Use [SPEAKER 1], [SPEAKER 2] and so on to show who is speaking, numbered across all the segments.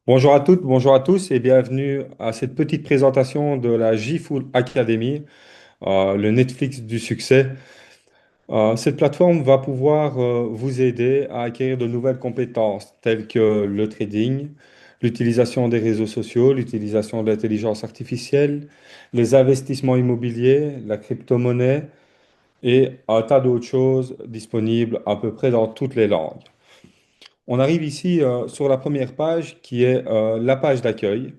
[SPEAKER 1] Bonjour à toutes, bonjour à tous et bienvenue à cette petite présentation de la J-Full Academy, le Netflix du succès. Cette plateforme va pouvoir vous aider à acquérir de nouvelles compétences telles que le trading, l'utilisation des réseaux sociaux, l'utilisation de l'intelligence artificielle, les investissements immobiliers, la crypto-monnaie et un tas d'autres choses disponibles à peu près dans toutes les langues. On arrive ici sur la première page qui est la page d'accueil.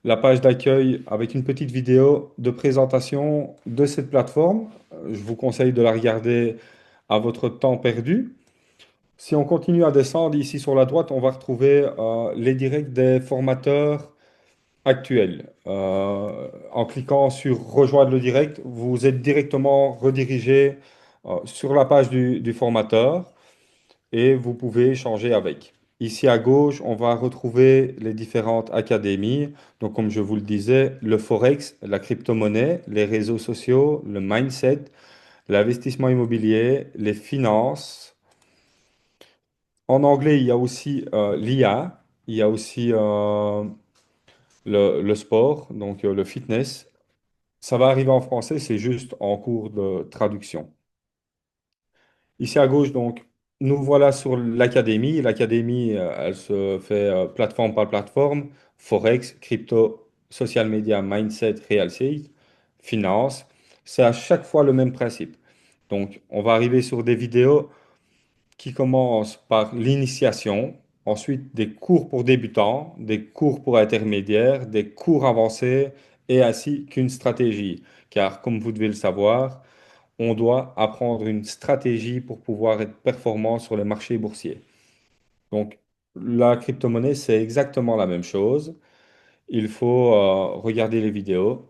[SPEAKER 1] La page d'accueil avec une petite vidéo de présentation de cette plateforme. Je vous conseille de la regarder à votre temps perdu. Si on continue à descendre ici sur la droite, on va retrouver les directs des formateurs actuels. En cliquant sur Rejoindre le direct, vous êtes directement redirigé sur la page du formateur et vous pouvez échanger avec. Ici à gauche, on va retrouver les différentes académies. Donc, comme je vous le disais, le Forex, la crypto-monnaie, les réseaux sociaux, le mindset, l'investissement immobilier, les finances. En anglais, il y a aussi l'IA, il y a aussi le sport, donc le fitness. Ça va arriver en français, c'est juste en cours de traduction. Ici à gauche, donc, nous voilà sur l'académie. L'académie, elle se fait plateforme par plateforme. Forex, crypto, social media, mindset, real estate, finance. C'est à chaque fois le même principe. Donc, on va arriver sur des vidéos qui commencent par l'initiation, ensuite des cours pour débutants, des cours pour intermédiaires, des cours avancés et ainsi qu'une stratégie. Car, comme vous devez le savoir, on doit apprendre une stratégie pour pouvoir être performant sur les marchés boursiers. Donc, la crypto-monnaie, c'est exactement la même chose. Il faut regarder les vidéos,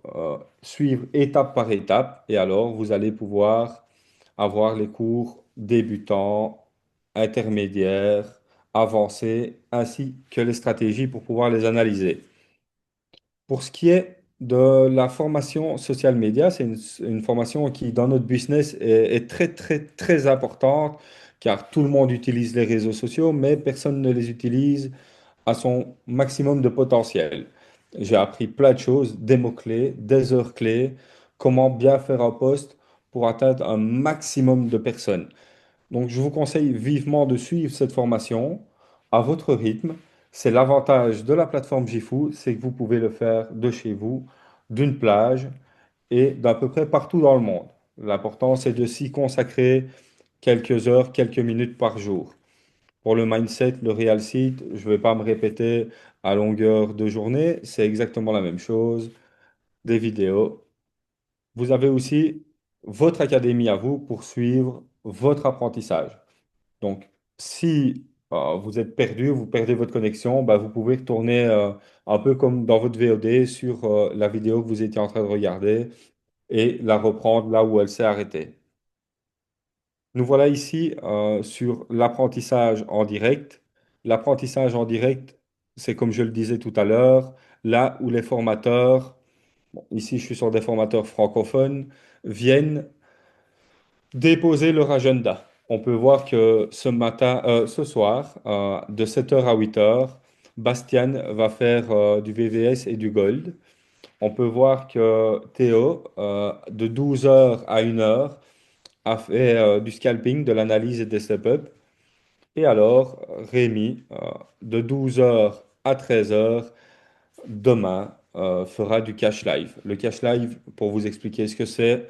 [SPEAKER 1] suivre étape par étape, et alors vous allez pouvoir avoir les cours débutants, intermédiaires, avancés, ainsi que les stratégies pour pouvoir les analyser. Pour ce qui est de la formation social media, c'est une formation qui, dans notre business, est très, très, très importante, car tout le monde utilise les réseaux sociaux, mais personne ne les utilise à son maximum de potentiel. J'ai appris plein de choses, des mots-clés, des heures clés, comment bien faire un post pour atteindre un maximum de personnes. Donc, je vous conseille vivement de suivre cette formation à votre rythme. C'est l'avantage de la plateforme Jifu, c'est que vous pouvez le faire de chez vous, d'une plage et d'à peu près partout dans le monde. L'important, c'est de s'y consacrer quelques heures, quelques minutes par jour. Pour le mindset, le real site, je ne vais pas me répéter à longueur de journée, c'est exactement la même chose. Des vidéos. Vous avez aussi votre académie à vous pour suivre votre apprentissage. Donc, si vous êtes perdu, vous perdez votre connexion, bah, vous pouvez retourner un peu comme dans votre VOD sur la vidéo que vous étiez en train de regarder et la reprendre là où elle s'est arrêtée. Nous voilà ici sur l'apprentissage en direct. L'apprentissage en direct, c'est comme je le disais tout à l'heure, là où les formateurs, bon, ici je suis sur des formateurs francophones, viennent déposer leur agenda. On peut voir que ce soir, de 7 heures à 8 heures, Bastian va faire du VVS et du Gold. On peut voir que Théo, de 12 heures à 1 heure, a fait du scalping, de l'analyse et des step-up. Et alors, Rémi, de 12 heures à 13 heures, demain, fera du cash live. Le cash live, pour vous expliquer ce que c'est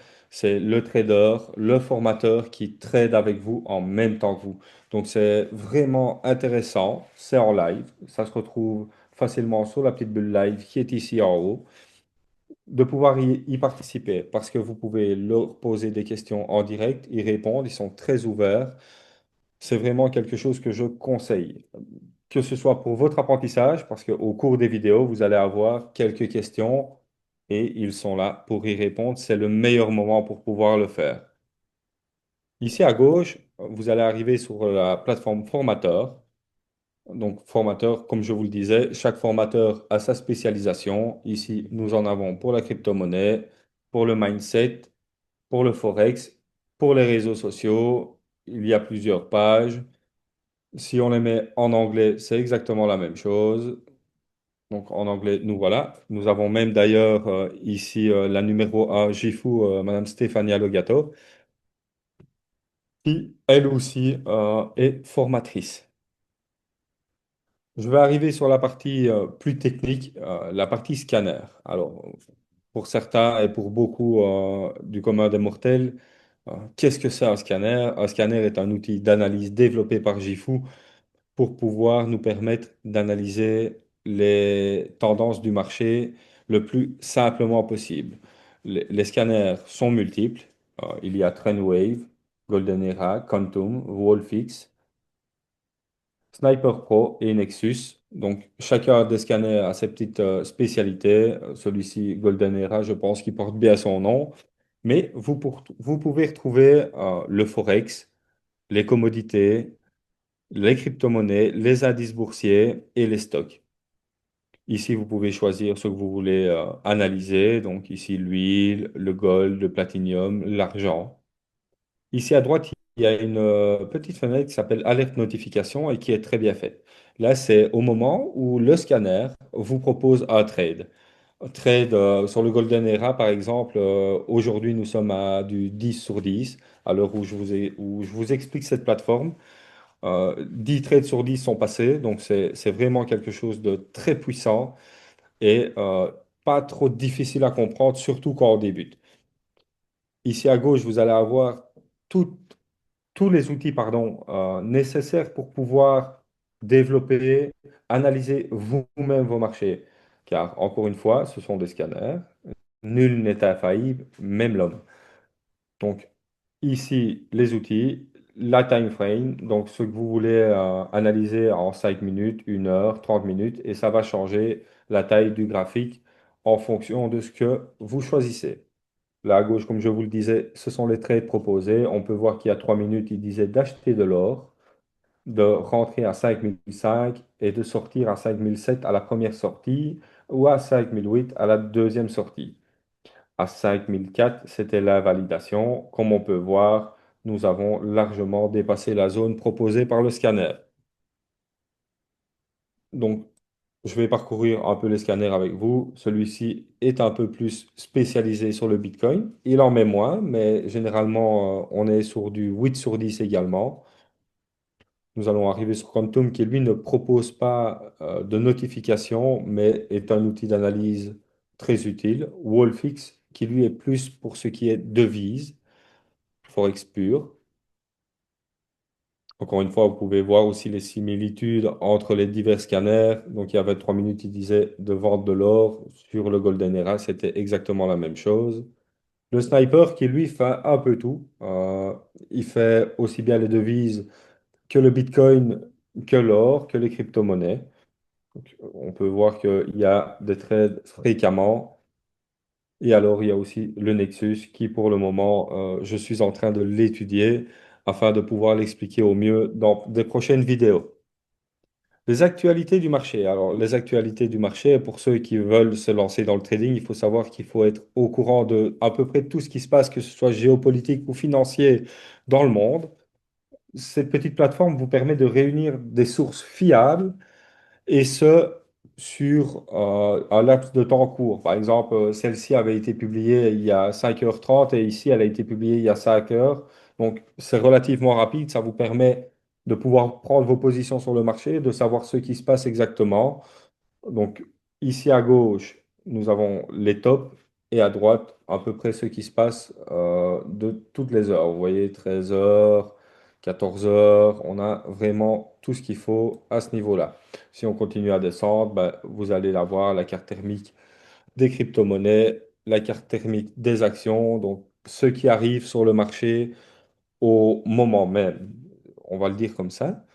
[SPEAKER 1] le trader, le formateur qui trade avec vous en même temps que vous. Donc c'est vraiment intéressant, c'est en live, ça se retrouve facilement sur la petite bulle live qui est ici en haut, de pouvoir y participer parce que vous pouvez leur poser des questions en direct, ils répondent, ils sont très ouverts. C'est vraiment quelque chose que je conseille, que ce soit pour votre apprentissage, parce qu'au cours des vidéos, vous allez avoir quelques questions et ils sont là pour y répondre. C'est le meilleur moment pour pouvoir le faire. Ici à gauche, vous allez arriver sur la plateforme formateur. Donc, formateur, comme je vous le disais, chaque formateur a sa spécialisation. Ici, nous en avons pour la crypto-monnaie, pour le mindset, pour le forex, pour les réseaux sociaux. Il y a plusieurs pages. Si on les met en anglais, c'est exactement la même chose. Donc en anglais, nous voilà. Nous avons même d'ailleurs ici la numéro un Gifu, Madame Stefania Logato, qui elle aussi est formatrice. Je vais arriver sur la partie plus technique, la partie scanner. Alors, pour certains et pour beaucoup du commun des mortels, qu'est-ce que c'est un scanner? Un scanner est un outil d'analyse développé par Gifu pour pouvoir nous permettre d'analyser les tendances du marché le plus simplement possible. Les scanners sont multiples. Il y a Trendwave, Golden Era, Quantum, Wolfix, Sniper Pro et Nexus. Donc, chacun des scanners a ses petites spécialités. Celui-ci, Golden Era, je pense qu'il porte bien son nom. Mais vous pouvez retrouver le Forex, les commodités, les crypto-monnaies, les indices boursiers et les stocks. Ici, vous pouvez choisir ce que vous voulez analyser. Donc, ici, l'huile, le gold, le platinium, l'argent. Ici à droite, il y a une petite fenêtre qui s'appelle Alerte notification et qui est très bien faite. Là, c'est au moment où le scanner vous propose un trade. Un trade sur le Golden Era, par exemple, aujourd'hui, nous sommes à du 10 sur 10, à l'heure où je vous explique cette plateforme. 10 trades sur 10 sont passés, donc c'est vraiment quelque chose de très puissant et pas trop difficile à comprendre, surtout quand on débute. Ici à gauche, vous allez avoir tout tous les outils pardon, nécessaires pour pouvoir développer, analyser vous-même vos marchés. Car, encore une fois, ce sont des scanners. Nul n'est infaillible, même l'homme. Donc, ici, les outils, la time frame, donc ce que vous voulez analyser en 5 minutes, 1 heure, 30 minutes, et ça va changer la taille du graphique en fonction de ce que vous choisissez. Là, à gauche, comme je vous le disais, ce sont les trades proposés. On peut voir qu'il y a 3 minutes, il disait d'acheter de l'or, de rentrer à 5005 et de sortir à 5007 à la première sortie ou à 5008 à la deuxième sortie. À 5004, c'était la validation. Comme on peut voir, nous avons largement dépassé la zone proposée par le scanner. Donc, je vais parcourir un peu les scanners avec vous. Celui-ci est un peu plus spécialisé sur le Bitcoin. Il en met moins, mais généralement, on est sur du 8 sur 10 également. Nous allons arriver sur Quantum qui, lui, ne propose pas de notification, mais est un outil d'analyse très utile. Wolfix, qui, lui, est plus pour ce qui est devise, Forex pur. Encore une fois, vous pouvez voir aussi les similitudes entre les divers scanners. Donc, il y a 23 minutes, il disait de vendre de l'or sur le Golden Era, c'était exactement la même chose. Le sniper qui, lui, fait un peu tout. Il fait aussi bien les devises que le Bitcoin, que l'or, que les crypto-monnaies. Donc, on peut voir qu'il y a des trades fréquemment. Et alors, il y a aussi le Nexus qui, pour le moment, je suis en train de l'étudier afin de pouvoir l'expliquer au mieux dans des prochaines vidéos. Les actualités du marché. Alors, les actualités du marché, pour ceux qui veulent se lancer dans le trading, il faut savoir qu'il faut être au courant de à peu près tout ce qui se passe, que ce soit géopolitique ou financier dans le monde. Cette petite plateforme vous permet de réunir des sources fiables et ce, sur un laps de temps court. Par exemple, celle-ci avait été publiée il y a 5h30 et ici, elle a été publiée il y a 5 heures. Donc, c'est relativement rapide. Ça vous permet de pouvoir prendre vos positions sur le marché, de savoir ce qui se passe exactement. Donc, ici à gauche, nous avons les tops et à droite, à peu près ce qui se passe de toutes les heures. Vous voyez, 13 heures, 14 heures, on a vraiment tout ce qu'il faut à ce niveau-là. Si on continue à descendre, ben, vous allez la voir, la carte thermique des crypto-monnaies, la carte thermique des actions, donc ce qui arrive sur le marché au moment même. On va le dire comme ça.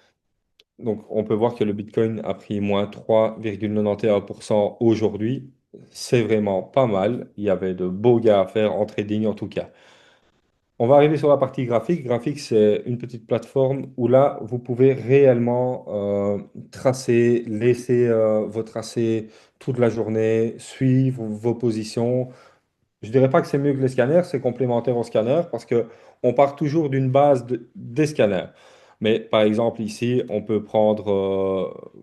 [SPEAKER 1] Donc, on peut voir que le Bitcoin a pris moins 3,91% aujourd'hui. C'est vraiment pas mal. Il y avait de beaux gains à faire en trading en tout cas. On va arriver sur la partie graphique. Graphique, c'est une petite plateforme où là, vous pouvez réellement tracer, laisser vos tracés toute la journée, suivre vos positions. Je dirais pas que c'est mieux que les scanners, c'est complémentaire aux scanners parce que on part toujours d'une base des scanners. Mais par exemple, ici, on peut prendre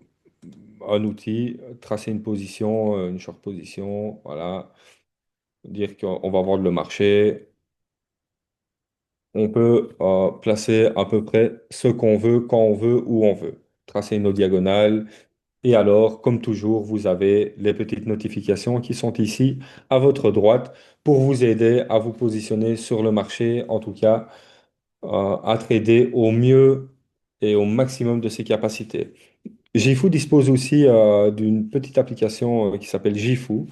[SPEAKER 1] un outil, tracer une position, une short position, voilà, dire qu'on va vendre le marché. On peut placer à peu près ce qu'on veut, quand on veut, où on veut. Tracer nos diagonales. Et alors, comme toujours, vous avez les petites notifications qui sont ici à votre droite pour vous aider à vous positionner sur le marché, en tout cas, à trader au mieux et au maximum de ses capacités. JIFU dispose aussi d'une petite application qui s'appelle JIFU.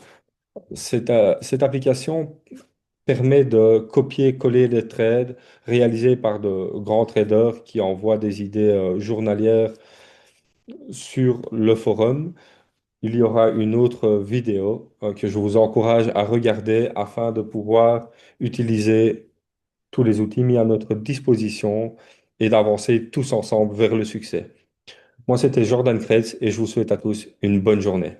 [SPEAKER 1] Cette application permet de copier-coller des trades réalisés par de grands traders qui envoient des idées journalières sur le forum. Il y aura une autre vidéo que je vous encourage à regarder afin de pouvoir utiliser tous les outils mis à notre disposition et d'avancer tous ensemble vers le succès. Moi, c'était Jordan Kretz et je vous souhaite à tous une bonne journée.